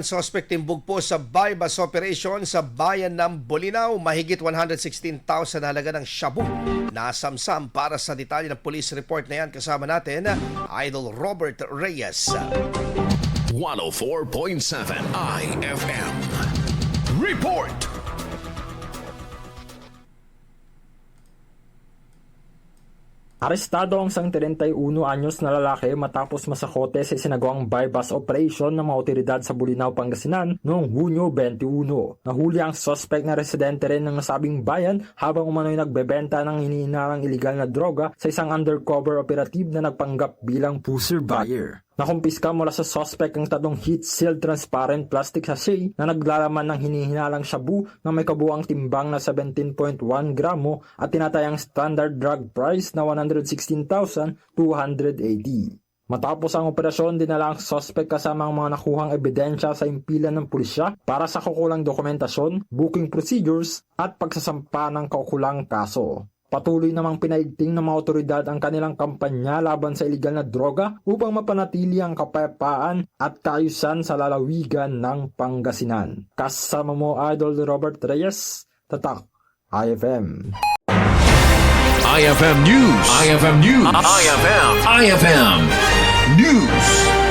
Suspect timbog po sa bypass operation sa bayan ng Bolinao. Mahigit 116,000 halaga ng shabu nasamsam. Para sa detalye ng police report na yan, kasama natin Idol Robert Reyes. 104.7 IFM Report. Arestado ang isang 31 anyos na lalaki matapos masakote sa isinagawang bypass operation ng mga otoridad sa Bolinao, Pangasinan noong Hunyo 21. Nahuli ang suspect na residente rin ng nasabing bayan habang umano'y nagbebenta ng hinihinarang iligal na droga sa isang undercover operative na nagpanggap bilang pusher buyer. Nakumpiska mula sa suspect ang 3 heat-sealed transparent plastic sachet na naglalaman ng hinihinalang shabu na may kabuang timbang na 17.1 gramo at tinatayang standard drug price na 116,280. Matapos ang operasyon, dinala ang suspect kasama ang mga nakuhang ebidensya sa impilan ng pulisya para sa kaukulang dokumentasyon, booking procedures at pagsasampa ng kaukulang kaso. Patuloy namang pinaigting ng mga otoridad ang kanilang kampanya laban sa iligal na droga upang mapanatili ang kapayapaan at kaayusan sa lalawigan ng Pangasinan. Kasama mo, Idol Robert Reyes, Tatak, IFM. IFM News. IFM News. IFM News.